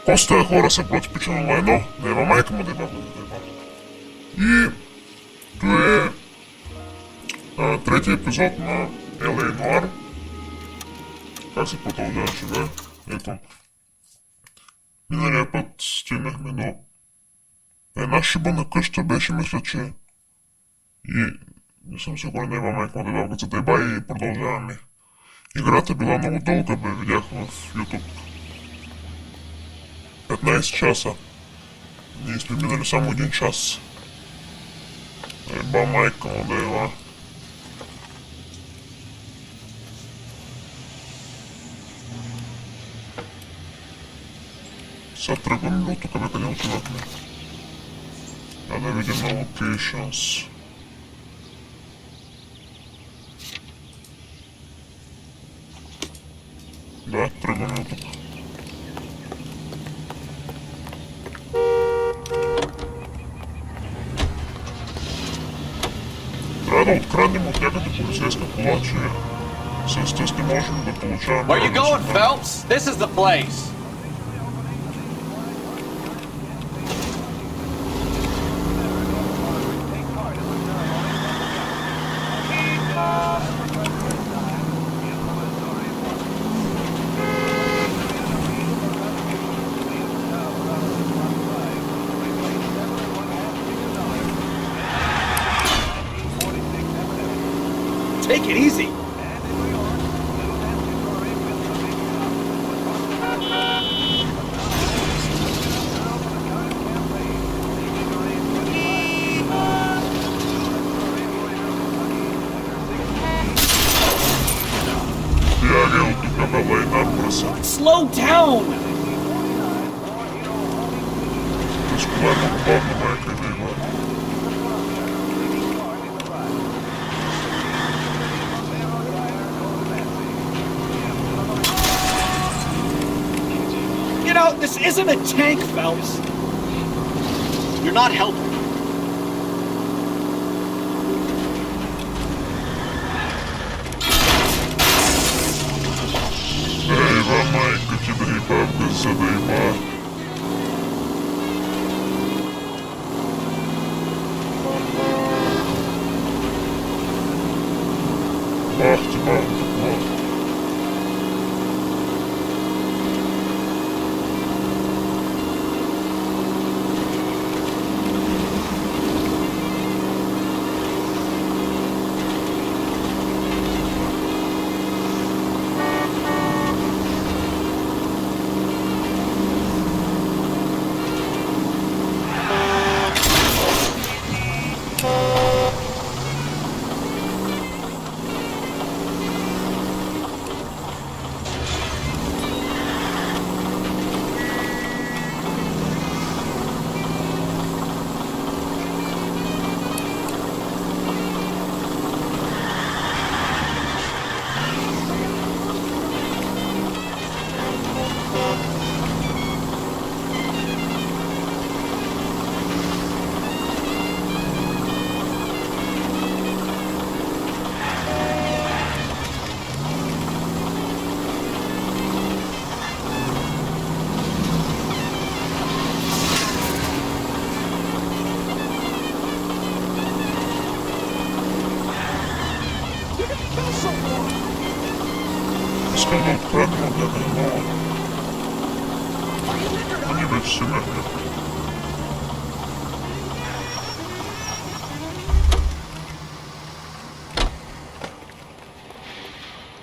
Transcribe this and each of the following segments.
Оставя хора се протипича онлайно, nema майка му да има вода. И това е третия епизод на Noire. Как се продължаваше, бе? Ето. Миналия път стигнахме до една шибана къща, беше мисля, че и не съм сигурен, няма майка му да дава за деба и продължаваме. Играта била много дълга, бе, видях в YouTube. 15 часа. Ние сме минали само 1 час. Еба майка му да ева. Сега тръгваме ли от тук, бе, къде отивахме? Да видим на locations. Да, тръгваме от тук. Трябва да откраднем от някъде полицейска кола, че с тест не можем да получаваме... Where you going, Phelps? This is the place. Take it easy. Slow down. You know, this isn't a tank, Phelps. You're not helping.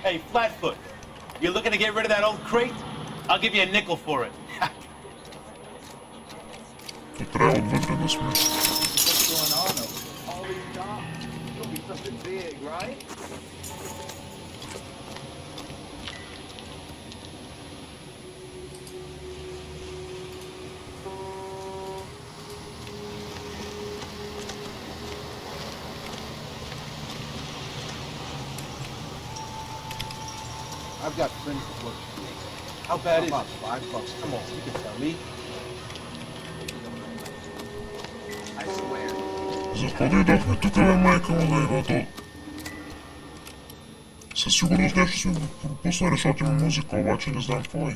Hey, Flatfoot, you looking to get rid of that old crate? I'll give you a nickel for it. What's going on? All these jobs. It'll be something big, right? I've got friends that work for me. How bad is about it? $5? Come on, you can tell me. I swear. Защо дойдохме тук, бе, майка му да играта? Със сигурност нещо сме пропуснали, защото има музика, обаче не знам какво е.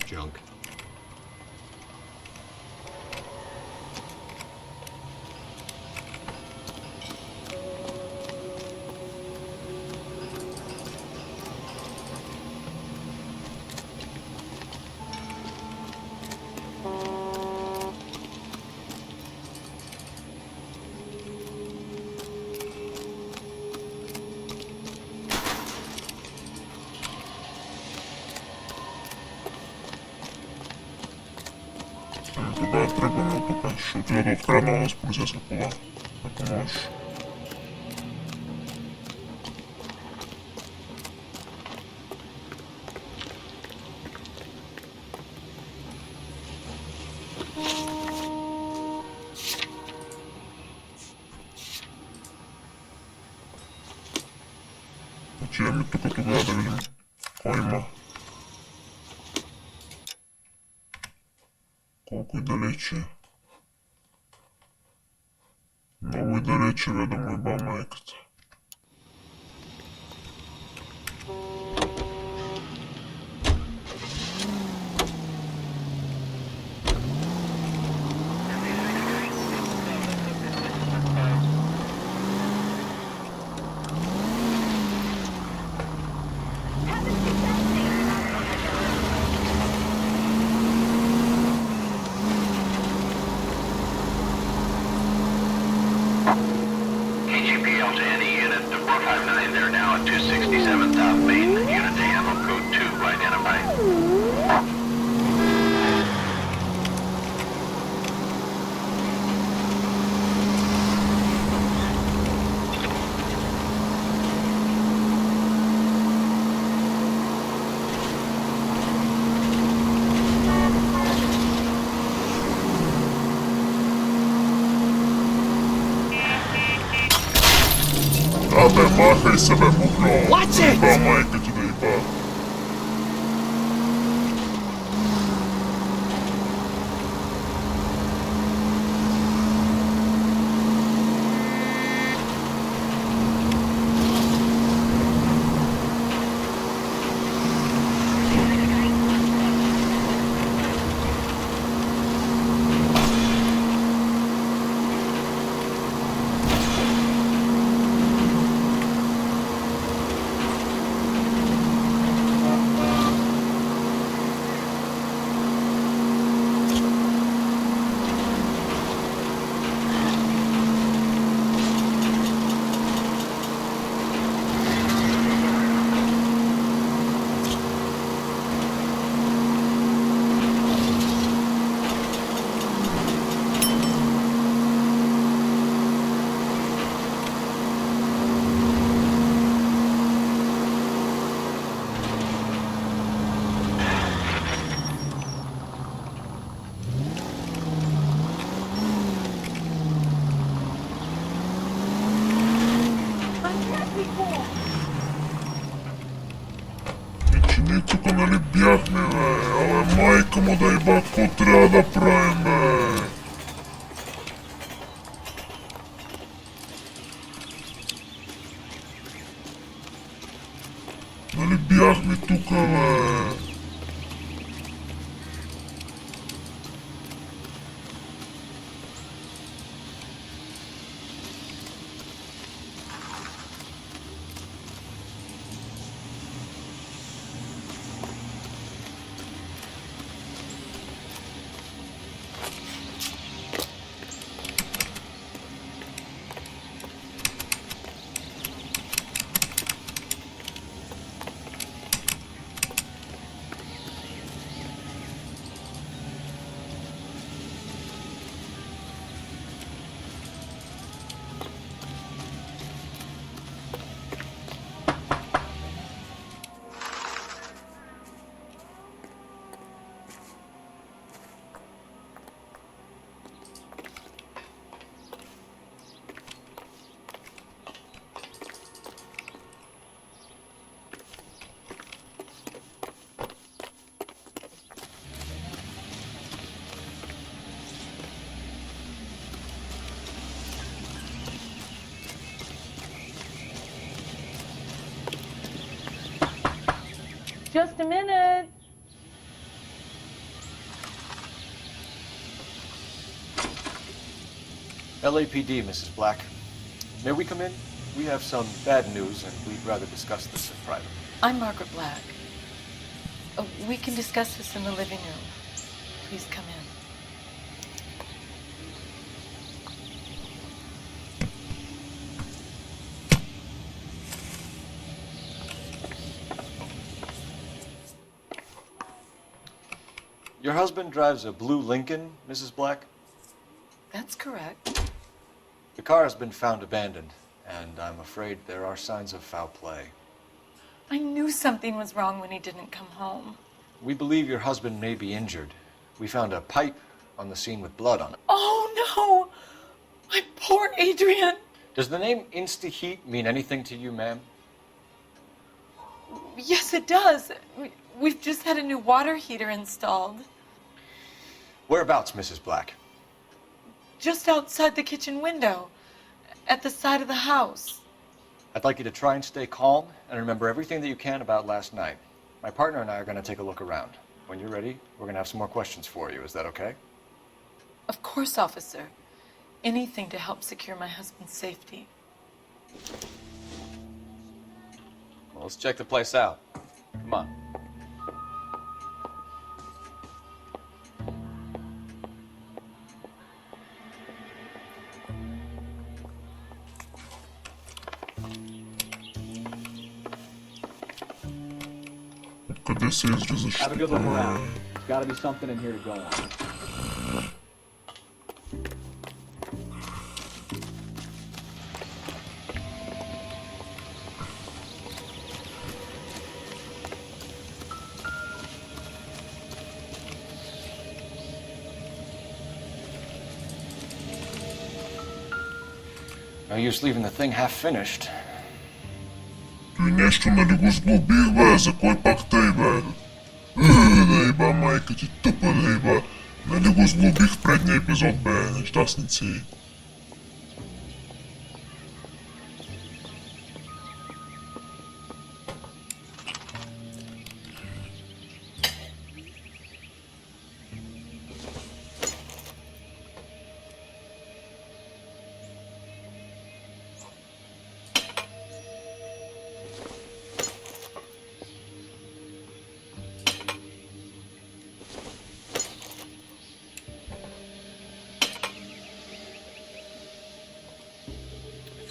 Тогава тръгваме от тук. Ще отида да открадна на с полицейска кола. Ако можеш. Отиваме тук тогава да видим кой има. Колко и далече. Много и далече бе да му еба майката. KGPL to any unit, to 459 there now at 267 South Main, unit to ammo code 2 identified. Абе, махай се бе, бухло! Watch it! Еба майка ти да еба. Че ние тук нали бяхме бе, абе майка му да еба, какво трябва да правим бе? Нали бяхме тук бе? Just a minute. LAPD, Mrs. Black. May we come in? We have some bad news, and we'd rather discuss this in private. I'm Margaret Black. We can discuss this in the living room. Please come in. Your husband drives a blue Lincoln, Mrs. Black? That's correct. The car has been found abandoned, and I'm afraid there are signs of foul play. I knew something was wrong when he didn't come home. We believe your husband may be injured. We found a pipe on the scene with blood on it. Oh, no! My poor Adrian! Does the name Insta-Heat mean anything to you, ma'am? Yes, it does. We've just had a new water heater installed. Whereabouts, Mrs. Black? Just outside the kitchen window, at the side of the house. I'd like you to try and stay calm and remember everything that you can about last night. My partner and I are going to take a look around. When you're ready, we're going to have some more questions for you. Is that okay? Of course, officer. Anything to help secure my husband's safety. Well, let's check the place out. Come on. Къде се излизаш? Have a good look around. There's got to be something in here to go on. No use leaving the thing half finished. Той нещо нали го сглобих, бе, за кой пак тъй, бе? Да еба, майка ти, тъпа да еба. Нали го сглобих в предния епизод, бе, нещастници.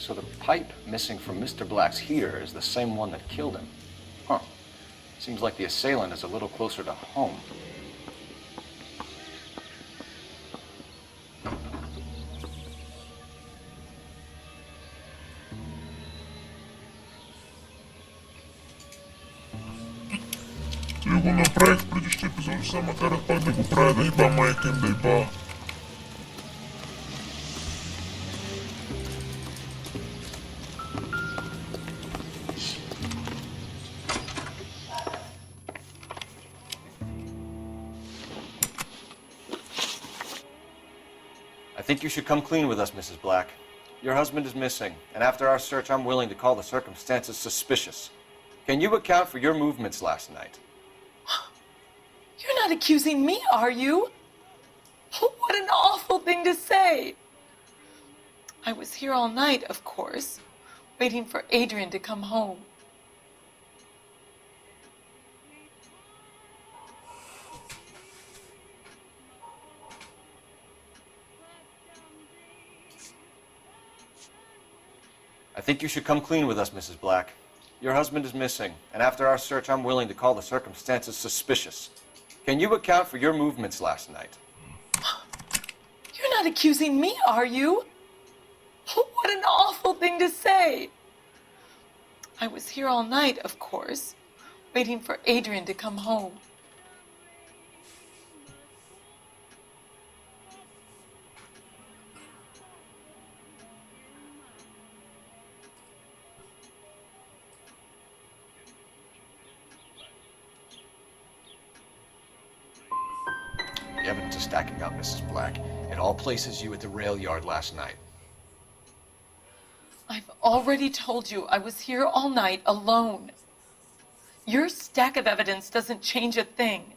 So the pipe missing from Mr. Black's heater is the same one that killed him. Huh. Seems like the assailant is a little closer to home. Той го направих в предишния епизод, ще се макарат пак да го правя, да еба, майка им, да еба. I think you should come clean with us, Mrs. Black. Your husband is missing, and after our search, I'm willing to call the circumstances suspicious. Can you account for your movements last night? You're not accusing me, are you? What an awful thing to say. I was here all night, of course, waiting for Adrian to come home. I think you should come clean with us, Mrs. Black. Your husband is missing, and after our search, I'm willing to call the circumstances suspicious. Can you account for your movements last night? You're not accusing me, are you? What an awful thing to say. I was here all night, of course, waiting for Adrian to come home. The evidence is stacking up, Mrs. Black. It all places you at the rail yard last night. I've already told you I was here all night alone. Your stack of evidence doesn't change a thing.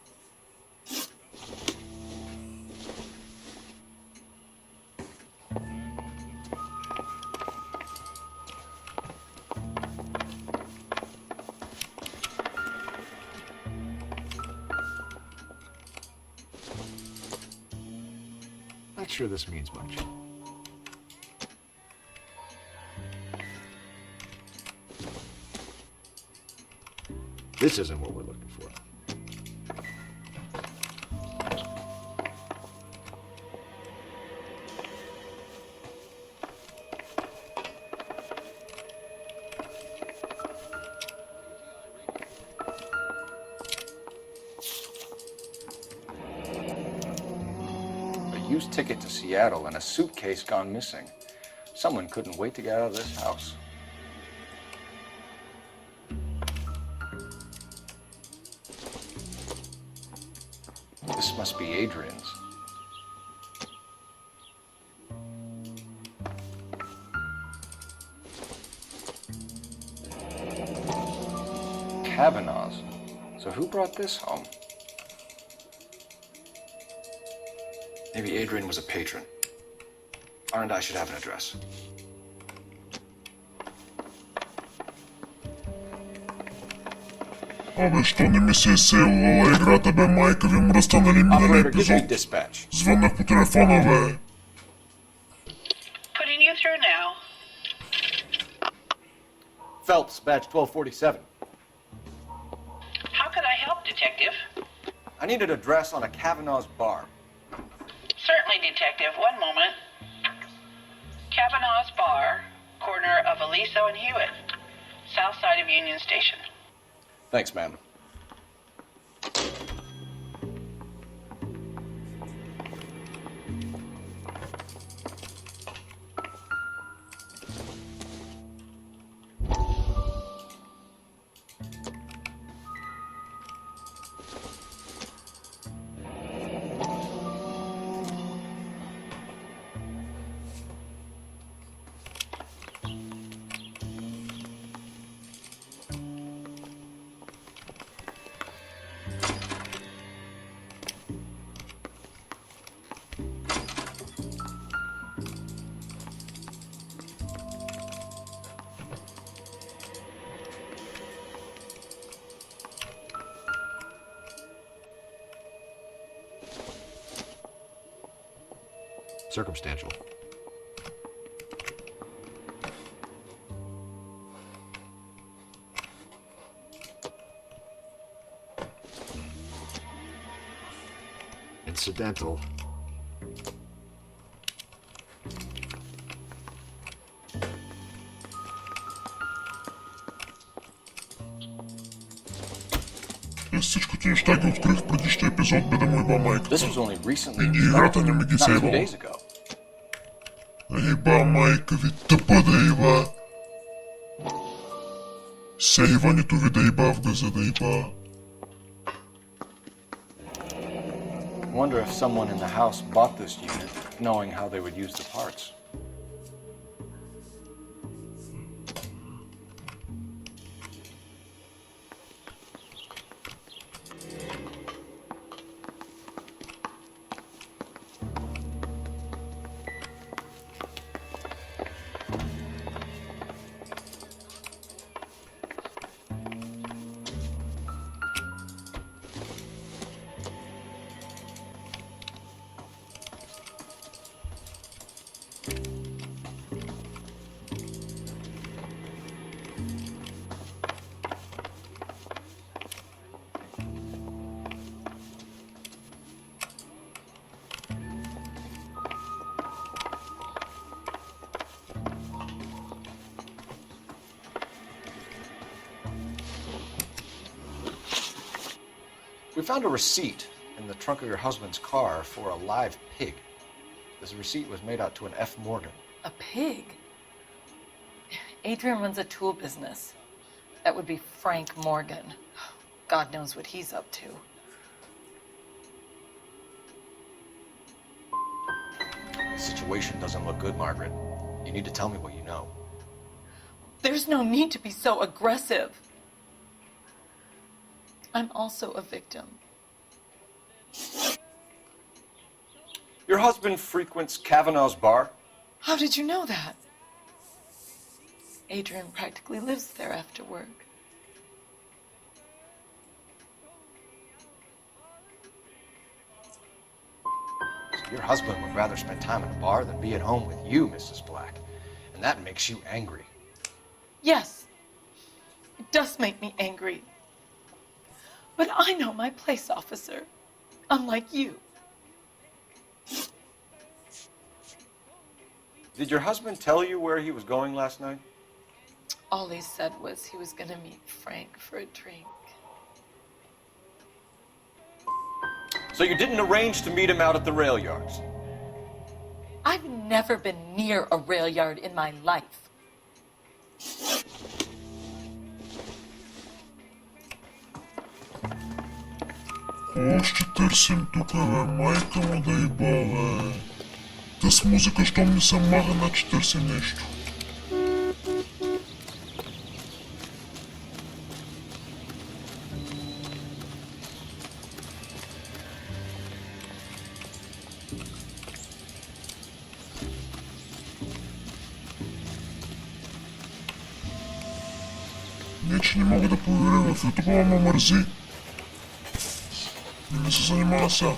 Not sure this means much. This isn't what we're looking for. used ticket to Seattle and a suitcase gone missing. Someone couldn't wait to get out of this house. This must be Adrian's. Kavanaugh's. So who brought this home? Maybe Adrian was a patron. And I should have an address. Абе, що не ми се села играта, бе, майка ви му разстанали минали Operator, give me епизод. dispatch. Звъннах по телефона, бе. Putting you through now. Phelps, badge 1247. How can I help, Detective? I need an address on a Kavanaugh's bar. Certainly, Detective. One moment. Kavanaugh's Bar, corner of Aliso and Hewitt, south side of Union Station. Thanks, ma'am. Circumstantial. Incidental. Аз всичко ти неща ги открих в предишния епизод, бе, да му еба майката. This was only recently. И играта не ме ги Not 2 сейвала. days ago. Еба майка ви, тъпа да еба. Сейването ви да еба в газа да еба. Wonder if someone in the house bought this unit, knowing how they would use the parts. We found a receipt in the trunk of your husband's car for a live pig. This receipt was made out to an F. Morgan. A pig? Adrian runs a tool business. That would be Frank Morgan. God knows what he's up to. The situation doesn't look good, Margaret. You need to tell me what you know. There's no need to be so aggressive. I'm also a victim. Your husband frequents Kavanaugh's bar? How did you know that? Adrian practically lives there after work. So your husband would rather spend time at a bar than be at home with you, Mrs. Black. And that makes you angry. Yes, it does make me angry. But I know my place, officer, unlike you. Did your husband tell you where he was going last night? All he said was he was going to meet Frank for a drink. So you didn't arrange to meet him out at the rail yards? I've never been near a rail yard in my life. Какво ще търсим тук, бе? Майка му да ебава, Та с музика, щом не съм мага, значи търсим нещо. Не, че не мога да проверя в YouTube, ама мързи. Не се занимава сега.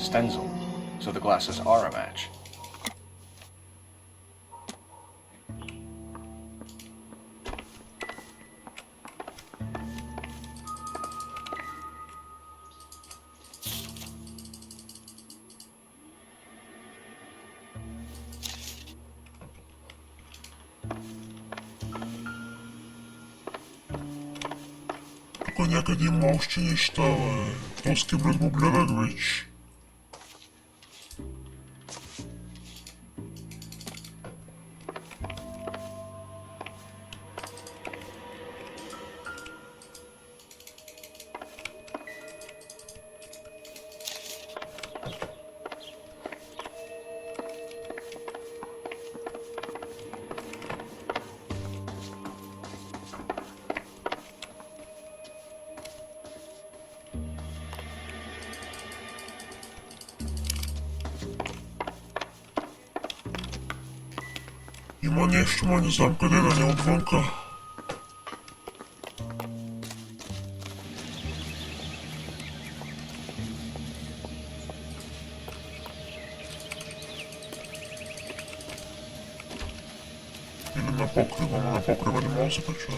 Stencil. So the glasses are a match. Тук някъде има още неща, бе. Този кибрид го гледах вече. Има нещо, ма не знам къде да не отвънка. Или на покрива, но на покрива не мога да се кача.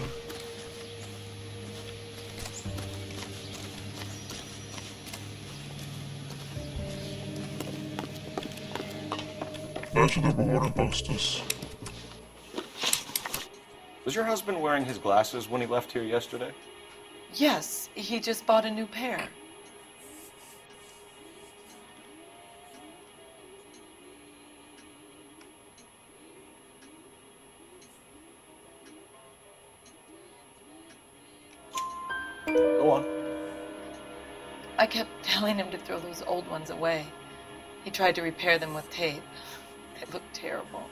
Дайте да говоря пак с таз. Was your husband wearing his glasses when he left here yesterday? Yes, he just bought a new pair. Go on. I kept telling him to throw those old ones away. He tried to repair them with tape. They looked terrible.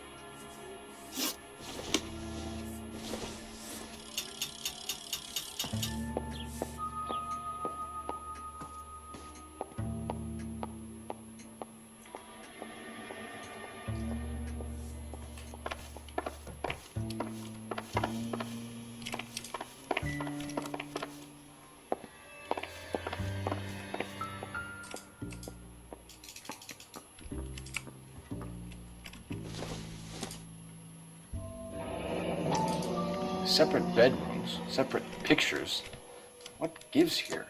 Separate bedrooms, separate pictures. What gives here?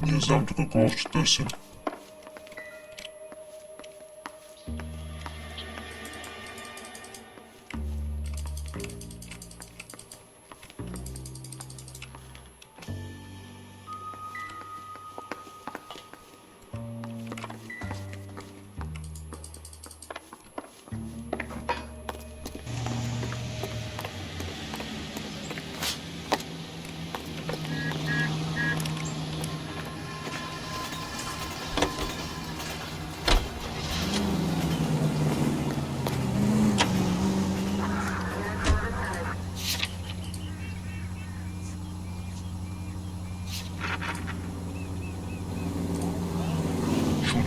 Не знам тук какво ще търсим.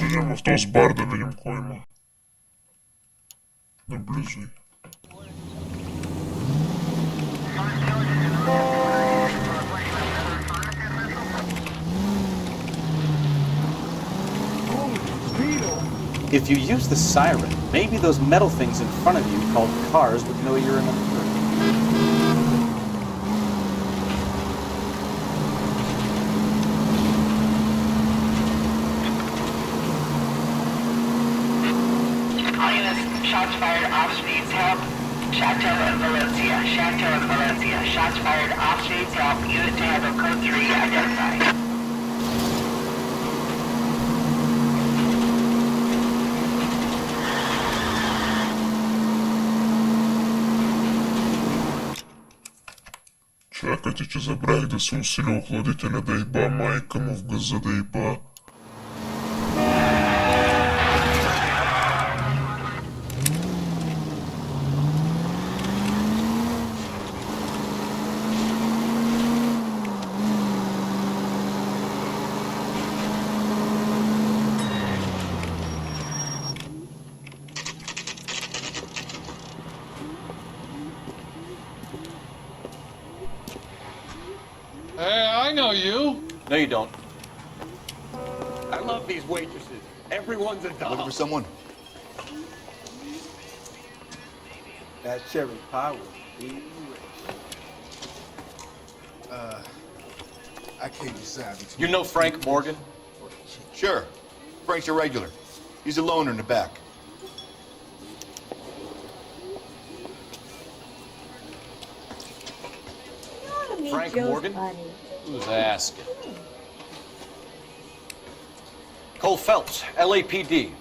Отидем в този бар да видим кой има. Наблизо е. If you use the siren, maybe those metal things in front of you called cars would know you're in a hurry. Shots fired off speeds help. Chateau and Valencia. Chateau and Valencia. Shots fired off speeds help. Unit to handle code 3 identified. Чакайте, че забравих да се усиля охладителя, да еба майка му в газа, да еба. Hey, I know you. No, you don't. I love these waitresses. Everyone's a doll. Looking for someone? That cherry pie was delicious. I can't decide between... You know Frank Morgan? Sure. Frank's a regular. He's a loner in the back. Frank Morgan? Who's asking? Cole Phelps, LAPD.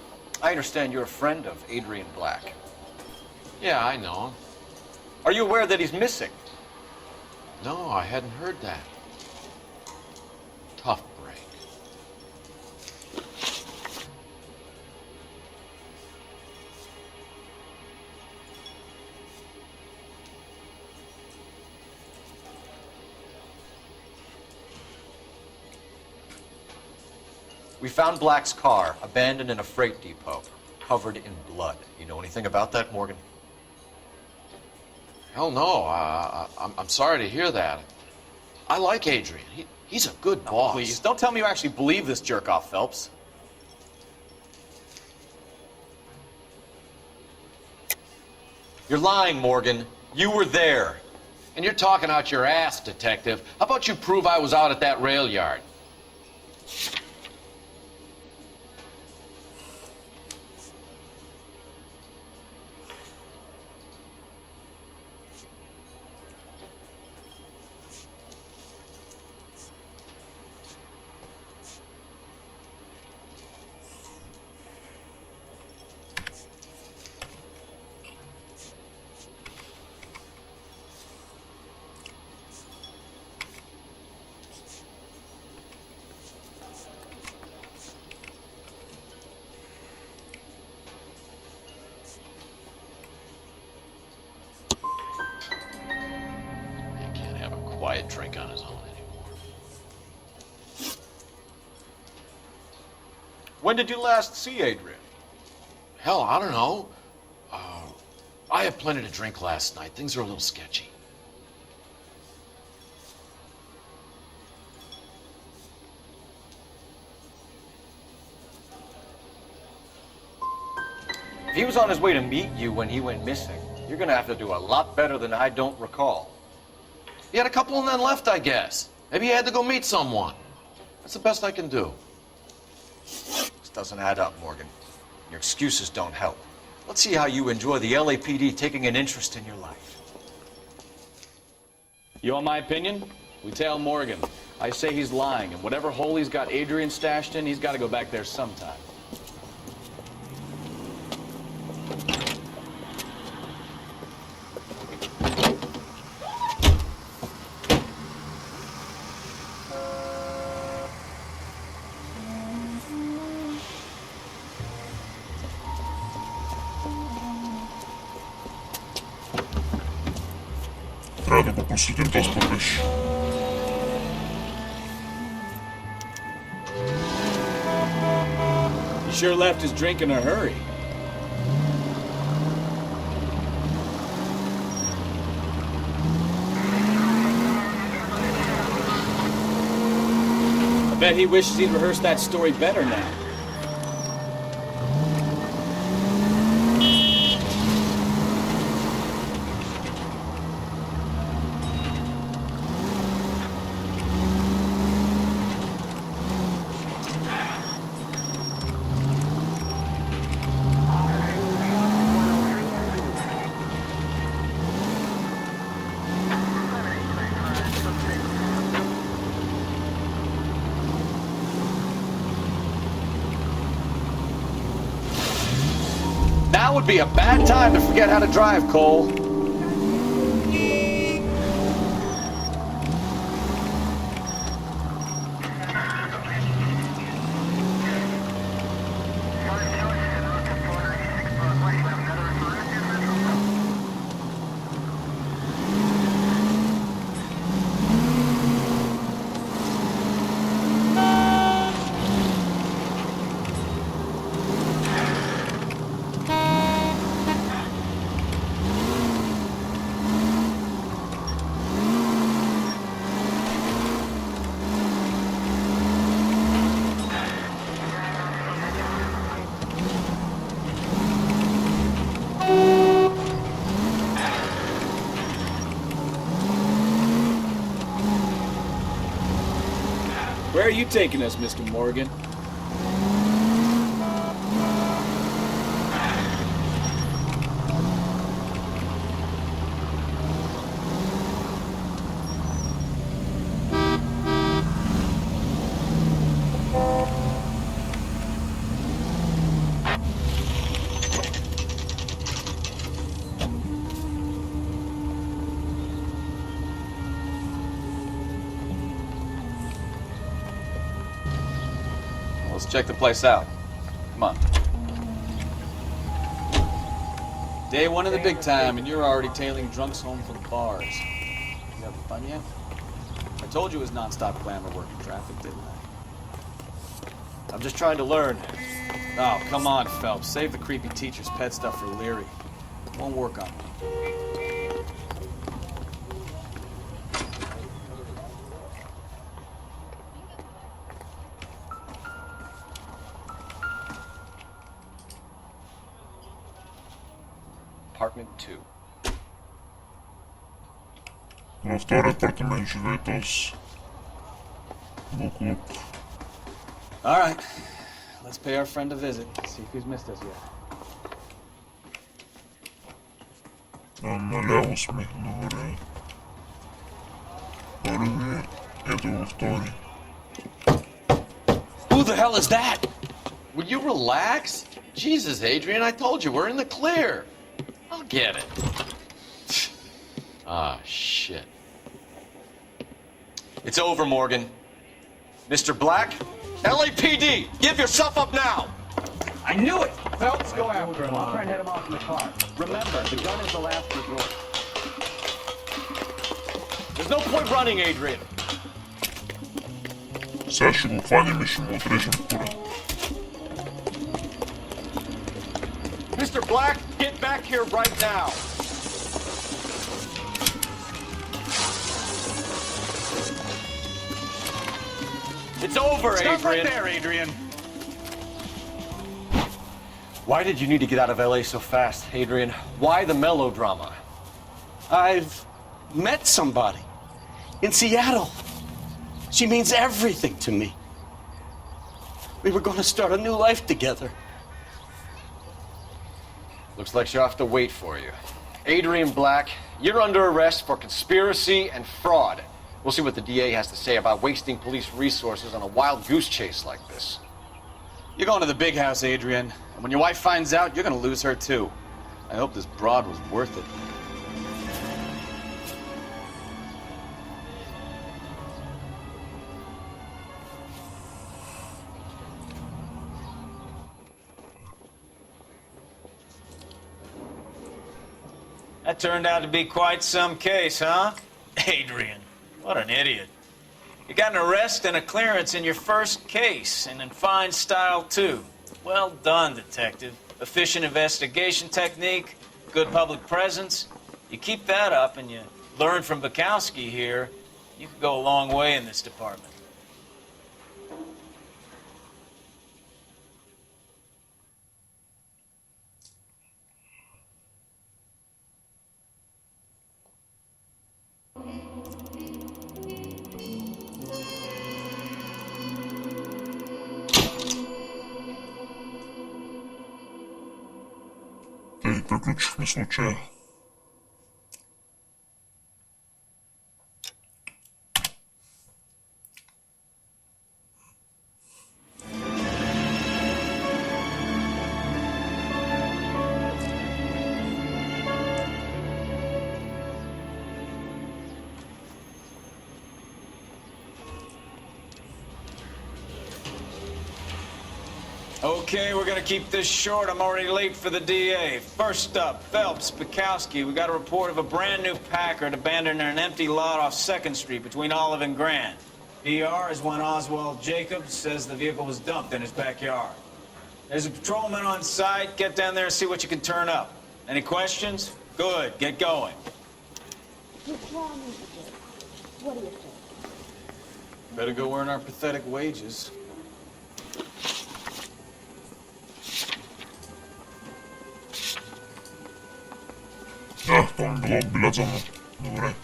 I understand you're a friend of Adrian Black. Yeah, I know him. Are you aware that he's missing? No, I hadn't heard that. Tough break. We found Black's car abandoned in a freight depot, covered in blood. You know anything about that, Morgan? Hell no. I'm sorry to hear that. I like Adrian. He's a good boss. Please, don't tell me you actually believe this jerk-off, Phelps. You're lying, Morgan. You were there. And you're talking out your ass, detective. How about you prove I was out at that rail yard? Quiet drink on his own anymore. When did you last see Adrian? Hell, I don't know. I had plenty to drink last night. Things are a little sketchy. If he was on his way to meet you when he went missing, you're gonna have to do a lot better than I don't recall. He had a couple and then left, I guess. Maybe he had to go meet someone. That's the best I can do. This doesn't add up, Morgan. Your excuses don't help. Let's see how you enjoy the LAPD taking an interest in your life. You want my opinion? We tail Morgan. I say he's lying, and whatever hole he's got Adrian stashed in, he's got to go back there sometime. Трябва да го посетим този пътеш. He sure left his drink in a hurry. I bet he wishes he'd rehearsed that story better now. Now would be a bad time to forget how to drive, Cole. Where are you taking us, Mr. Morgan? Let's check the place out. Come on. Day one of the big time, and you're already tailing drunks home from bars. You having fun yet? I told you it was non-stop glamour work in traffic, didn't I? I'm just trying to learn. Oh, come on, Phelps. Save the creepy teacher's pet stuff for Leary. It won't work on me. Apartment 2. Во второй апартамент живее този буклук. All right. Let's pay our friend a visit. See if he's missed us yet. Наляво сме, добре. Първи, ето във втори. Who the hell is that? Will you relax? Jesus, Adrian, I told you, we're in the clear. I'll get it. Ah, shit. It's over, Morgan. Mr. Black, LAPD, give yourself up now! I knew it! Phelps, go after him. I'll try and head him off in the car. Remember, the gun is the last resort. There's no point running, Adrian. Сега ще го хванем и ще го отрежем втора. Mr. Black, get back here right now. It's over, Adrian. Stop right there, Adrian. Why did you need to get out of LA so fast, Adrian? Why the melodrama? I've met somebody in Seattle. She means everything to me. We were going to start a new life together. Looks like she'll have to wait for you. Adrian Black, you're under arrest for conspiracy and fraud. We'll see what the DA has to say about wasting police resources on a wild goose chase like this. You're going to the big house, Adrian. And when your wife finds out, you're going to lose her too. I hope this broad was worth it. That turned out to be quite some case, huh? Adrian, what an idiot. You got an arrest and a clearance in your first case, and in fine style, too. Well done, Detective. Efficient investigation technique, good public presence. You keep that up and you learn from Bukowski here, you could go a long way in this department. Окей, приключихме случая. Okay, we're gonna keep this short. I'm already late for the DA. First up, Phelps, Bukowski. We got a report of a brand new Packard abandoned in an empty lot off 2nd Street between Olive and Grand. PR is when Oswald Jacobs says the vehicle was dumped in his backyard. There's a patrolman on site. Get down there and see what you can turn up. Any questions? Good, get going. What do you think? Better go earn our pathetic wages. Да, там было отбелязано. Добре.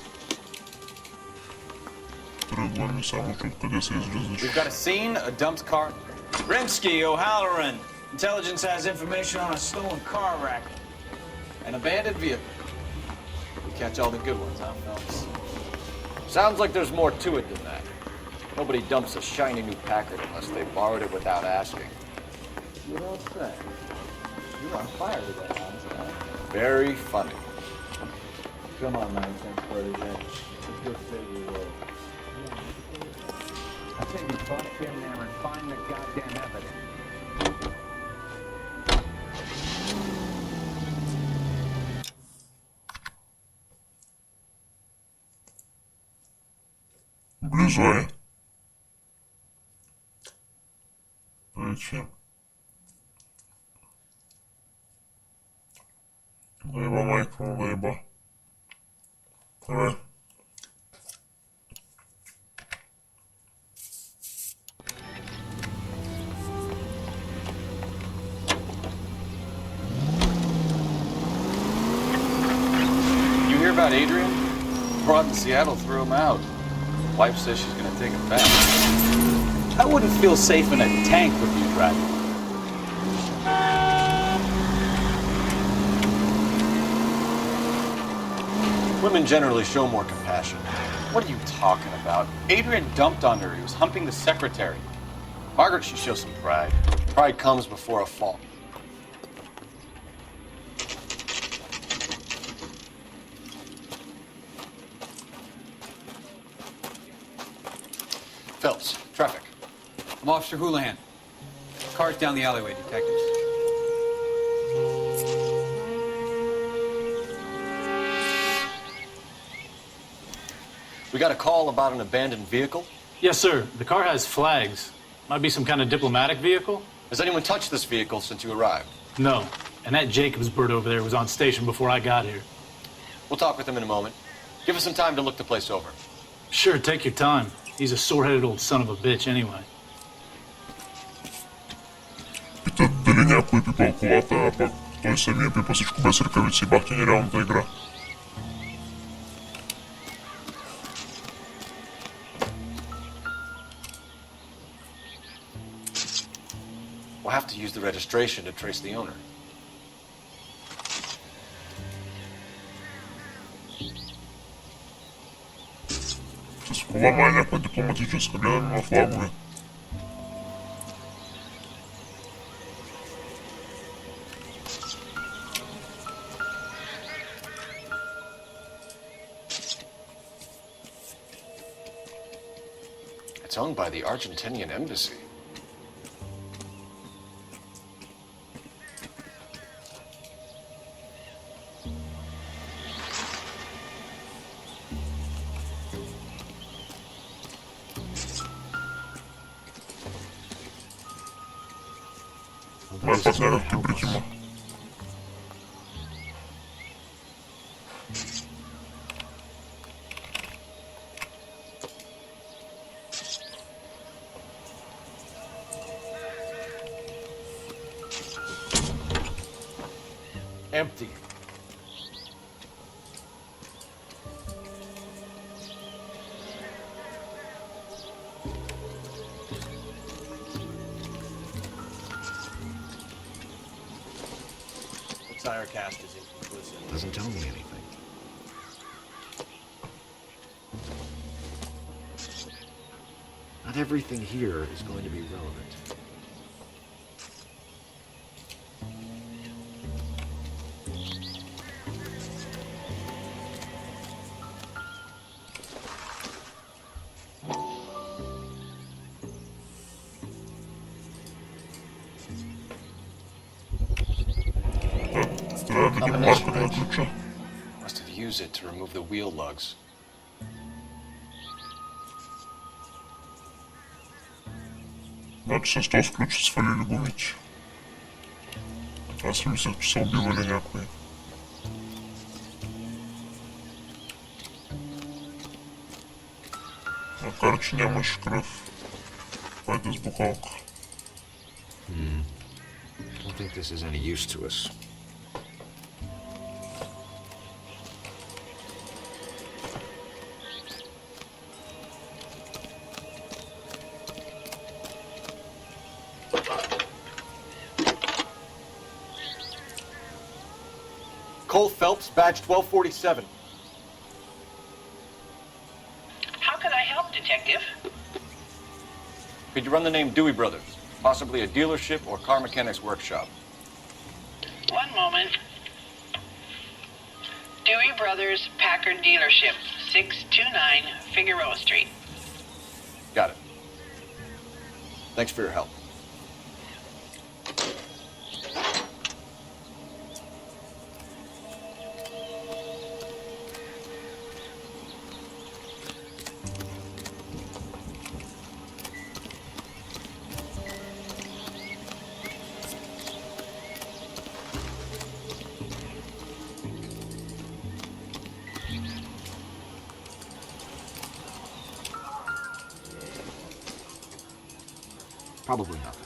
Тръгваме само чук къде се излизаш. We've got a scene, a dumped car. Rimsky, O'Halloran. Intelligence has information on a stolen car racket. An abandoned vehicle. We catch all the good ones, huh, Phelps? Sounds like there's more to it than that. Nobody dumps a shiny new Packard unless they borrowed it without asking. You don't say. You're on fire today, Hans. Very funny. Come on, man. Thanks, buddy. Let's go say we will. I say you bust in there and find the goddamn evidence. Близо е. Вече. Да еба майка му, да еба. Добре. You hear about Adrian? Broad in Seattle threw him out. Wife says she's gonna take him back. I wouldn't feel safe in a tank with you driving. Women generally show more compassion. What are you talking about? Adrian dumped on her. He was humping the secretary. Margaret should show some pride. Pride comes before a fall. Phelps, traffic. I'm Officer Houlihan. Car's down the alleyway, detectives. We got a call about an abandoned vehicle. Yes, sir. The car has flags. Might be some kind of diplomatic vehicle. Has anyone touched this vehicle since you arrived? No. And that Jacobs bird over there was on station before I got here. We'll talk with him in a moment. Give us some time to look the place over. Sure, take your time. He's a sore-headed old son of a bitch anyway. Питат дали някой пипал колата, а пък той самия пипа всичко без ръкавици. Бахте нереалната игра. We'll have to use the registration to trace the owner. С кола май някаква дипломатическа, гледам на флагове. It's owned by the Argentinian embassy. Mai faci някакви брики, ма. Empty. Tire cast is inconclusive. Doesn't tell me anything. Not everything here is going to be relevant. Combination wrench. Must have used it to remove the wheel lugs. Значи с този ключ са свалили гумите. Аз си мислех, че са убивали някой. Макар че нямаше кръв. Пайде с бухалка. I don't think this is any use to us. Cole Phelps, badge 1247. How can I help, Detective? Could you run the name Dewey Brothers? Possibly a dealership or car mechanics workshop. One moment. Dewey Brothers Packard Dealership, 629 Figueroa Street. Got it. Thanks for your help. Probably not.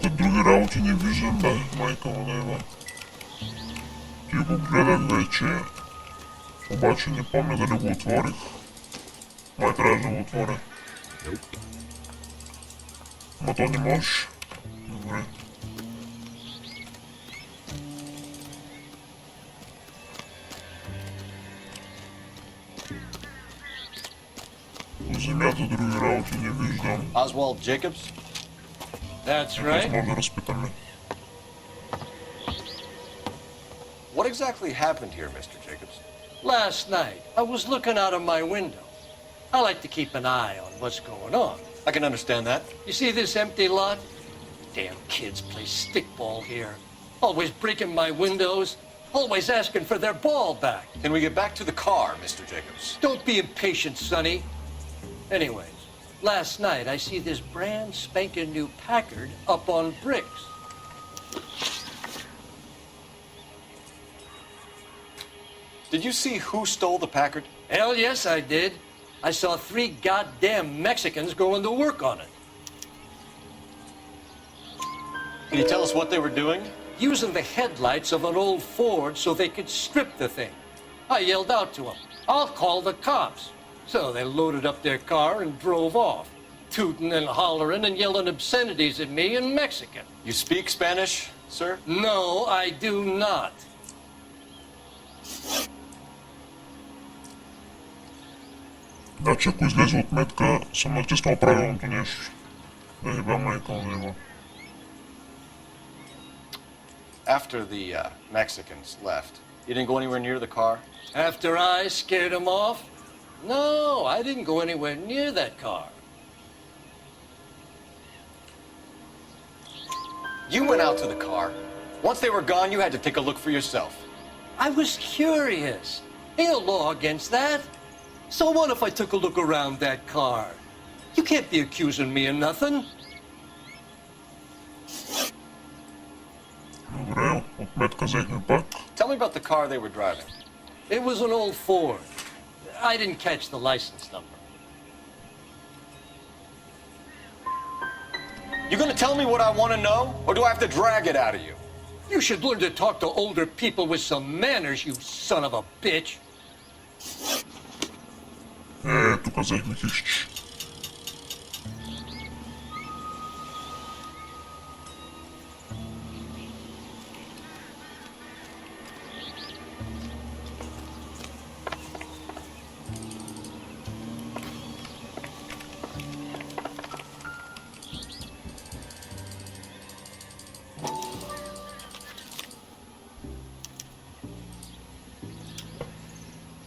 Тук други работи не виждам, бе, майка му найва. Ти го гледах вече, обаче не помня дали го отворих. Май трябваше да го отворя. Ма то не можеш. Добре. По земята други работи не виждам. Oswald Jacobs? That's right. Може да разпитаме. What exactly happened here, Mr. Jacobs? Last night, I was looking out of my window. I like to keep an eye on what's going on. I can understand that. You see this empty lot? Damn kids play stickball here. Always breaking my windows. Always asking for their ball back. Can we get back to the car, Mr. Jacobs? Don't be impatient, Sonny. Anyways, last night I see this brand spanking new Packard up on bricks. Did you see who stole the Packard? Hell yes, I did. I saw 3 goddamn Mexicans going to work on it. Can you tell us what they were doing? Using the headlights of an old Ford so they could strip the thing. I yelled out to them, "I'll call the cops." So they loaded up their car and drove off, tooting and hollering and yelling obscenities at me in Mexican. You speak Spanish, sir? No, I do not. Значи ако излезе от метка, съм натиснал правилното нещо. Да еба майка му да еба. After the Mexicans left, You didn't go anywhere near the car? After I scared him off? No, I didn't go anywhere near that car. You went out to the car. Once they were gone, you had to take a look for yourself. I was curious. Ain't no law against that. So what if I took a look around that car? You can't be accusing me of nothing. Добре, отметка за ихния пак. Tell me about the car they were driving. It was an old Ford. I didn't catch the license number. You gonna tell me what I want to know, or do I have to drag it out of you? You should learn to talk to older people with some manners, you son of a bitch. Тука за ихния хищ.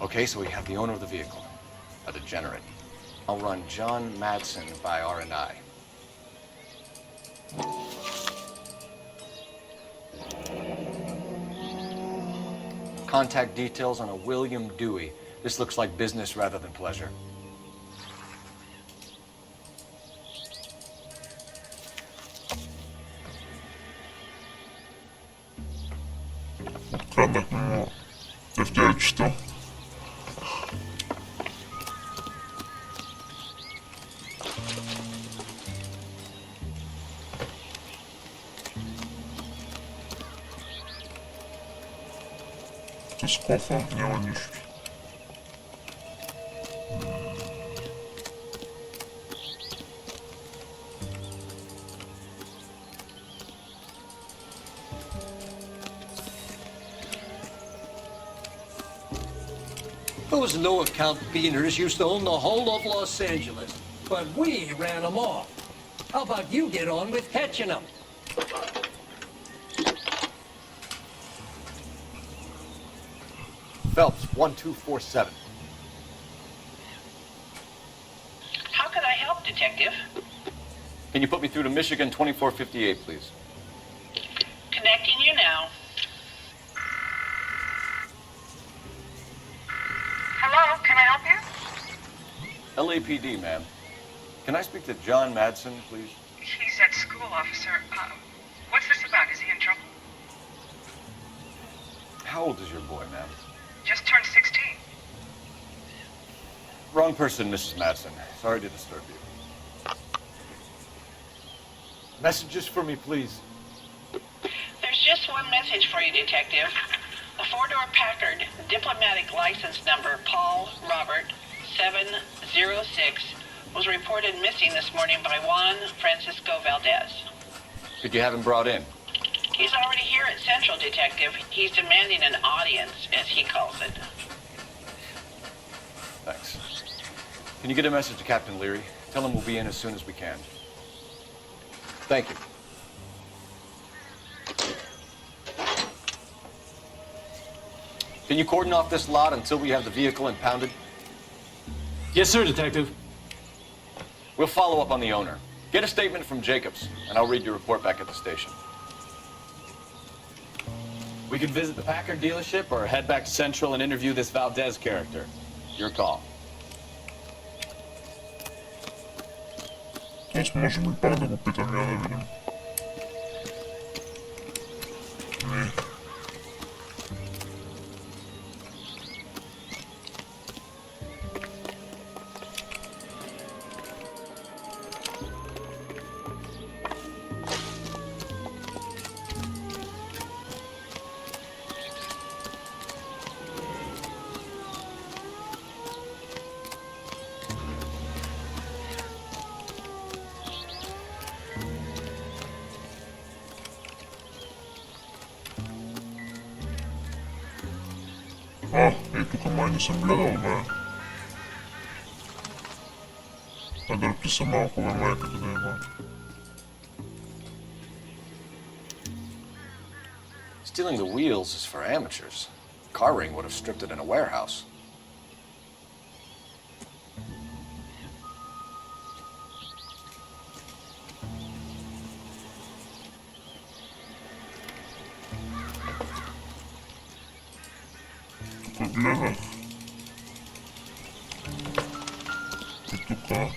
Okay, so we have the owner of the vehicle, a degenerate. I'll run John Madsen by R&I. Contact details on a William Dewey. This looks like business rather than pleasure. Откраднахме му тефтерчето. С кофа няма нищо. Those no-account beaners used to own the whole of Los Angeles, but we ran them off. How about you get on with catching them? Phelps, 1247. How can I help, Detective? Can you put me through to Michigan 2458, please? Connecting you now. Hello, can I help you? LAPD, ma'am. Can I speak to John Madsen, please? He's at school, officer. What's this about? Is he in trouble? How old is your boy, ma'am? Just turned 16. Wrong person, Mrs. Madsen. Sorry to disturb you. Messages for me, please. There's just one message for you, Detective. A four-door Packard, diplomatic license number Paul Robert 706, was reported missing this morning by Juan Francisco Valdez. Could you have him brought in? He's already here at Central, Detective. He's demanding an audience, as he calls it. Thanks. Can you get a message to Captain Leary? Tell him we'll be in as soon as we can. Thank you. Can you cordon off this lot until we have the vehicle impounded? Yes, sir, Detective. We'll follow up on the owner. Get a statement from Jacobs, and I'll read your report back at the station. We could visit the Packard dealership or head back to Central and interview this Valdez character. Your call. Тоест можем и пак да го питаме, я да видим. Не. Тук май не съм гледал, бе. Дърпи са малко, бе, майка, къде е, бе. Stealing the wheels is for amateurs. Car ring would have stripped it in a warehouse. Гледах. И тука.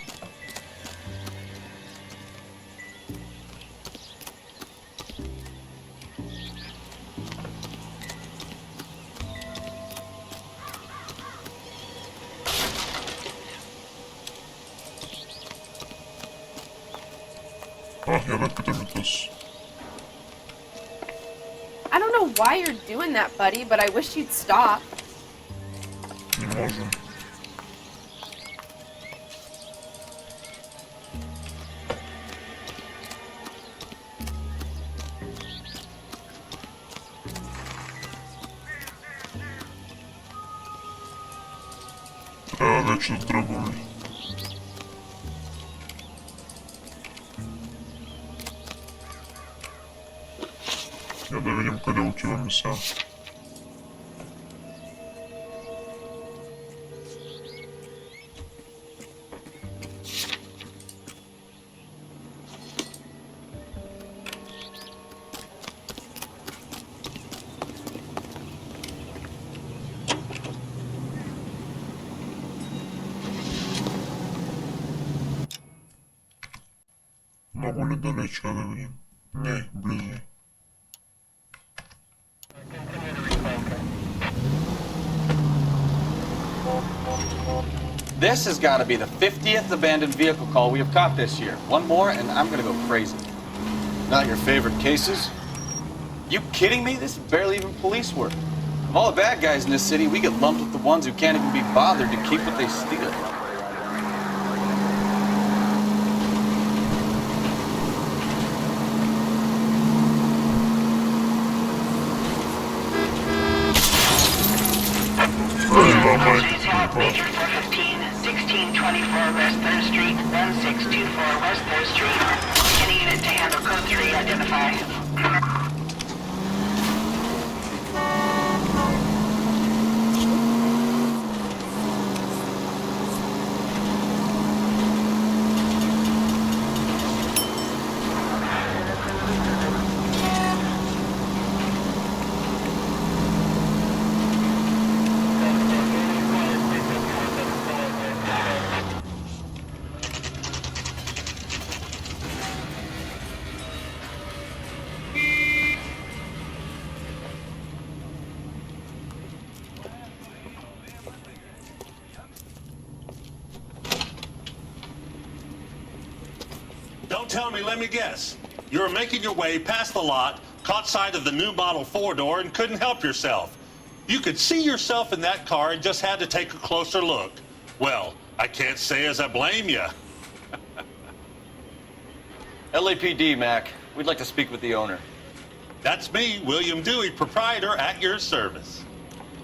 Я так питамитас. I don't know why you're doing that, buddy, but I wish you'd stop. Не можем. Трябва вече да тръгваме. Я да видим къде отиваме сега. Много ли далече, да видим? Не, близо. This has got to be the 50th abandoned vehicle call we have caught this year. One more, and I'm going to go crazy. Not your favorite cases? You kidding me? This is barely even police work. Of all the bad guys in this city, we get lumped with the ones who can't even be bothered to keep what they steal. Major 415, 1624 West 3rd Street, 1624 West 3rd Street. Any unit to handle code 3, identify. Don't tell me, let me guess. You were making your way past the lot, caught sight of the new model 4-door, and couldn't help yourself. You could see yourself in that car and just had to take a closer look. Well, I can't say as I blame you. LAPD, Mac. We'd like to speak with the owner. That's me, William Dewey, proprietor, at your service.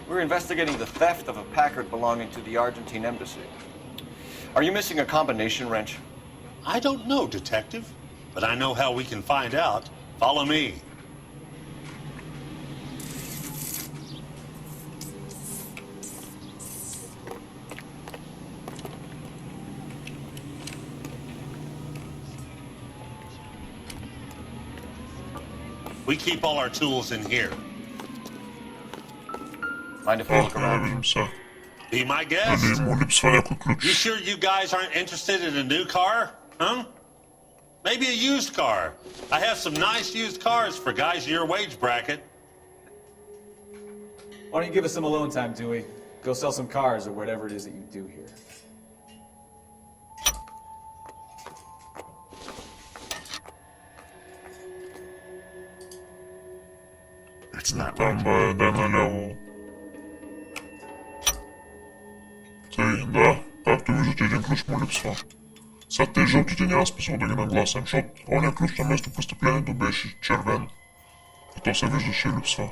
We're investigating the theft of a Packard belonging to the Argentine embassy. Are you missing a combination wrench? I don't know, Detective, but I know how we can find out. Follow me. We keep all our tools in here. Mind if we look around? Be my guest. You sure you guys aren't interested in a new car? Huh? Maybe a used car. I have some nice used cars for guys in your wage bracket. Why don't you give us some alone time, Dewey? Go sell some cars or whatever it is that you do here. That's not right. Там дай налево. Тъй, да, както виждате, един ключ му липсва. Сега те жълтите няма смисъл да ги нагласям, защото оня ключ на место престъплението беше червен. И то се виждаше и липсва.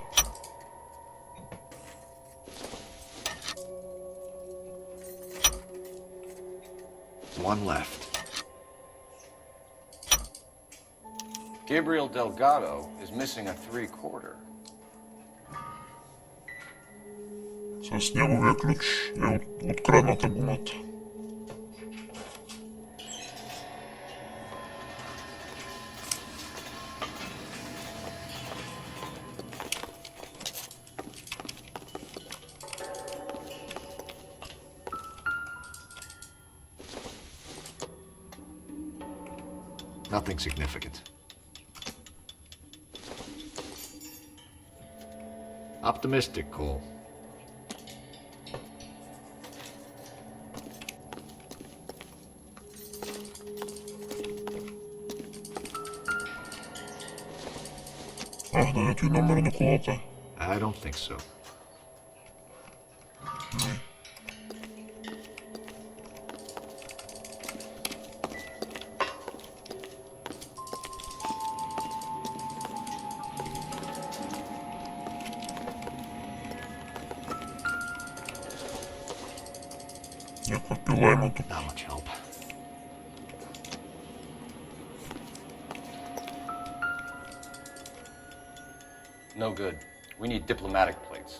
One left. Gabriel Delgado is missing a 3/4. С неговия ключ е открадната гумата. Nothing significant. Optimistic, Cole. Да ето и номер на колата. I don't think so. Някаква пила има тук. Not much help. No good. We need diplomatic plates.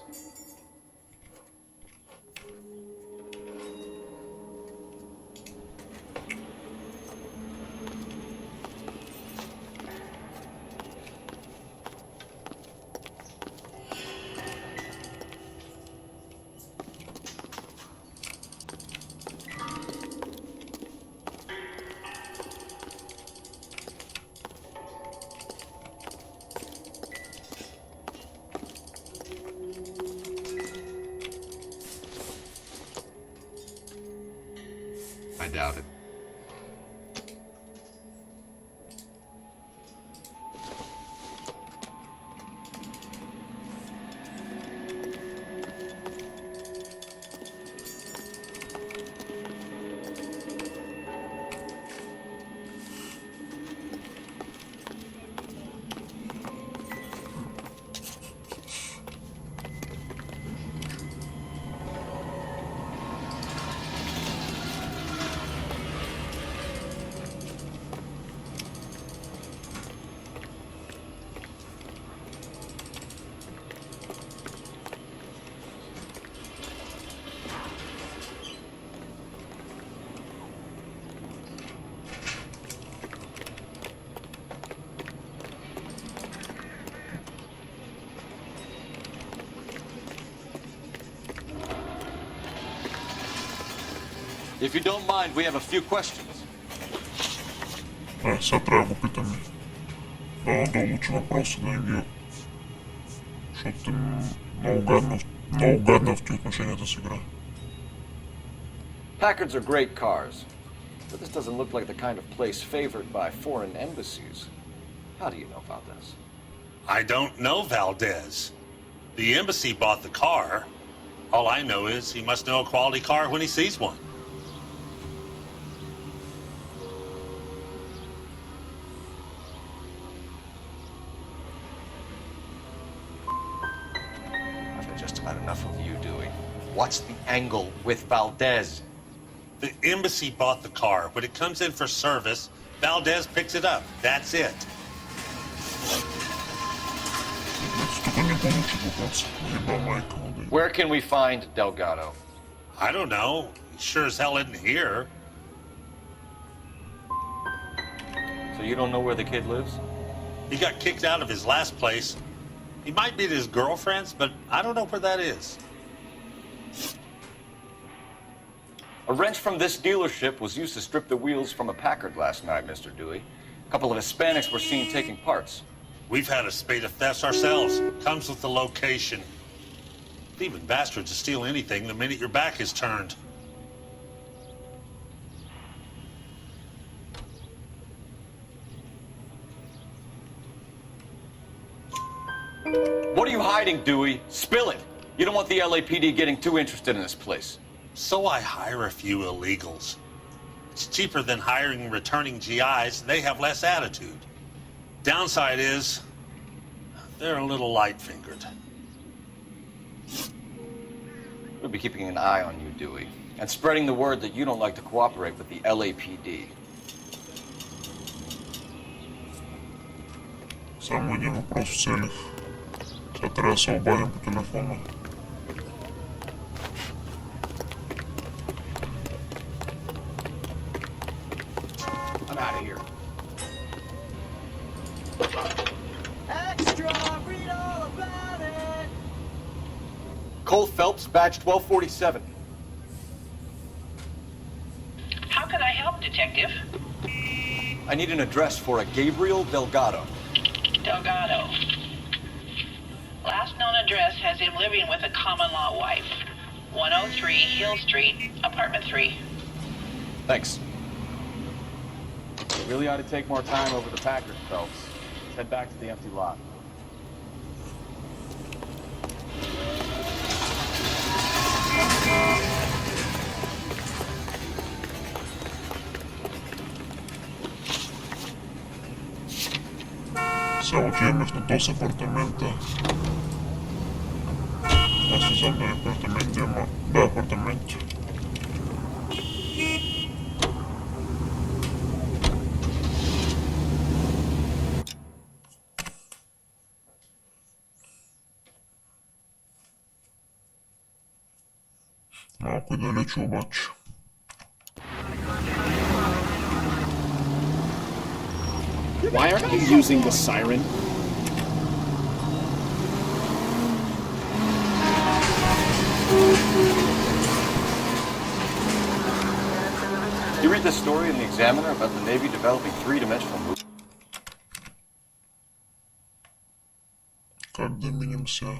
I doubt it. If you don't mind, we have a few questions. Сега трябва да го питаме. Да учи въпроса, да не ги... Защото много гадна в тези отношенията с игра. Packards are great cars, but this doesn't look like the kind of place favored by foreign embassies. How do you know Valdez? I don't know Valdez. The embassy bought the car. All I know is he must know a quality car when he sees one. I've had just about enough of you, Dewey. What's the angle with Valdez? The embassy bought the car. When it comes in for service, Valdez picks it up. That's it. Where can we find Delgado? I don't know. He sure as hell isn't here. So you don't know where the kid lives? He got kicked out of his last place. He might be at his girlfriend's, but I don't know where that is. A wrench from this dealership was used to strip the wheels from a Packard last night, Mr. Dewey. A couple of Hispanics were seen taking parts. We've had a spate of thefts ourselves. Comes with the location. Thieving bastards to steal anything the minute your back is turned. What are you hiding, Dewey? Spill it. You don't want the LAPD getting too interested in this place. So I hire a few illegals. It's cheaper than hiring returning GIs. They have less attitude. Downside is, they're a little light-fingered. We'll be keeping an eye on you, Dewey, and spreading the word that you don't like to cooperate with the LAPD. Само един въпрос оцелих. Сега трябва да се обадим по телефона. Cole Phelps, badge 1247. How can I help, Detective? I need an address for a Gabriel Delgado. Delgado. Last known address has him living with a common-law wife. 103 Hill Street, apartment 3. Thanks. You really ought to take more time over the Packard, Phelps. Let's head back to the empty lot. Сега отиваме в този апартамента. Аз не знам дали апартаменти, ама да, апартаменти. Малко и далече обаче. Why aren't you using the siren? You read this story in the Examiner about the Navy developing three-dimensional movies? Как да минем сега?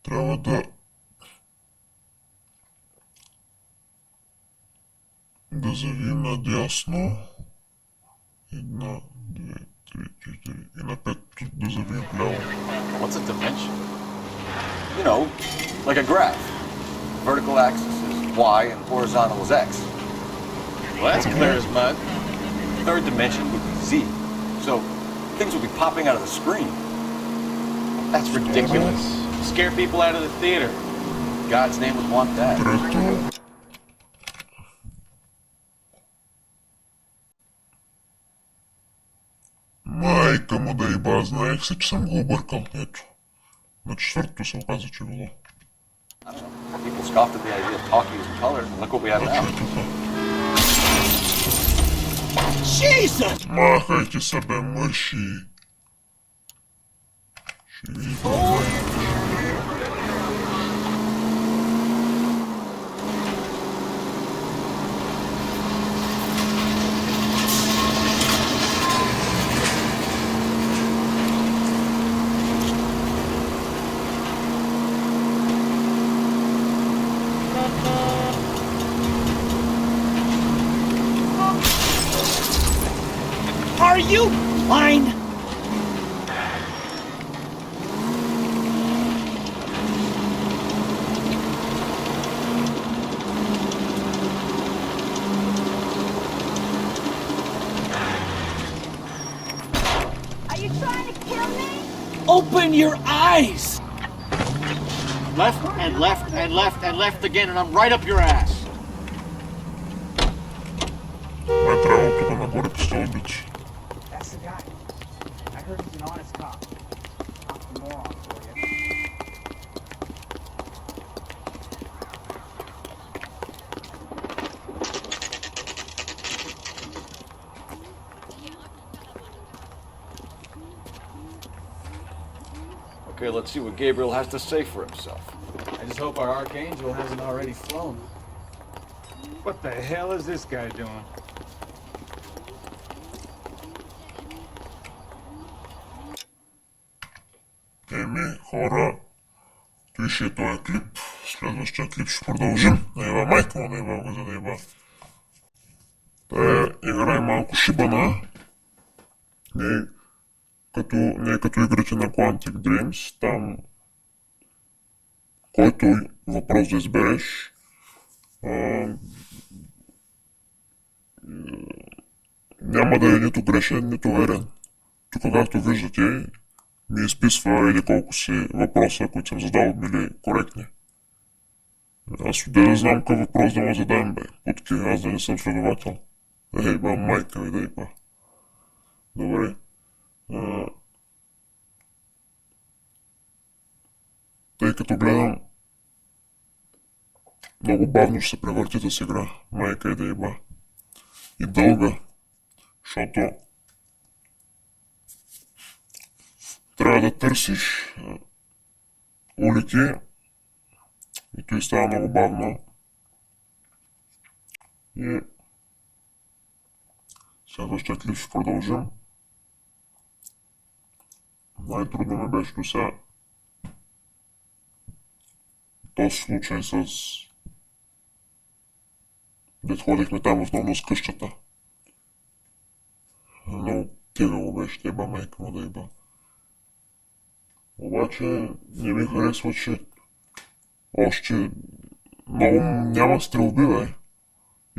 Трябва да завием надясно. Една, две, три, четири. И на пет да завием вляво. What's a dimension? You know, like a graph. Vertical axis is Y and horizontal is X. Well, that's clear as mud. Third dimension would be Z. So things would be popping out of the screen. That's ridiculous. Scare people out of the theater. God's name would want that. Майка му да еба, знаех се, че съм го объркал. Ето. На четвъртото се оказа, че било. People scoffed at the idea of talkie is color, and look what we have now. Jesus! Махайте се, бе, мъжи! Ще ви Are you blind? Are you trying to kill me? Open your eyes! Left and left and left and left again, and I'm right up your ass. Май трябва тук нагоре по стълбици. That's the guy. I heard he's an honest cop. Oxymoron for you. Okay, let's see what Gabriel has to say for himself. I just hope our Archangel hasn't already flown. What the hell is this guy doing? Еми, хора, той ще е този клип. Следващия клип ще продължим. Наеба майка му, наеба го за да еба. Тая игра е малко шибана. Не е като игрите на Quantic Dreams. Там, който въпрос да избереш, няма да е нито грешен, нито верен. Тук, както виждате, ми изписва или колко си въпроса, които съм задал, били коректни. Аз отде да знам какъв въпрос да му задам, бе. Путки, аз да не съм следовател. Ей, ба, майка ви да и ба. Добре. Тъй като гледам, много бавно ще се превърти тази игра. Майка и да и ба. И дълга, защото трябва да търсиш улики и той става много бавно. И следващия клип ще продължим. Най-трудно ми беше до сега този случай с... Дет ходихме там основно с къщата. Много тегало беше, теба майка му да еба. Обаче не ми харесва, че още много няма стрелби, бе.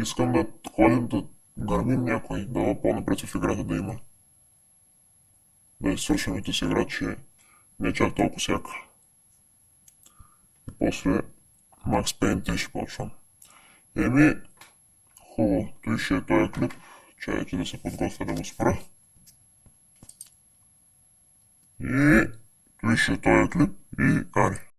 Искам да ходим да гърмим някой, да по-напред в играта да има. Да изсвършим с игра, че не е чак толкова сяка. И после Макс Пейнте ще почвам. Еми, хубаво, той ще е този клип. Чайки да се подготвя да го спра. И той ще е този клип и аре.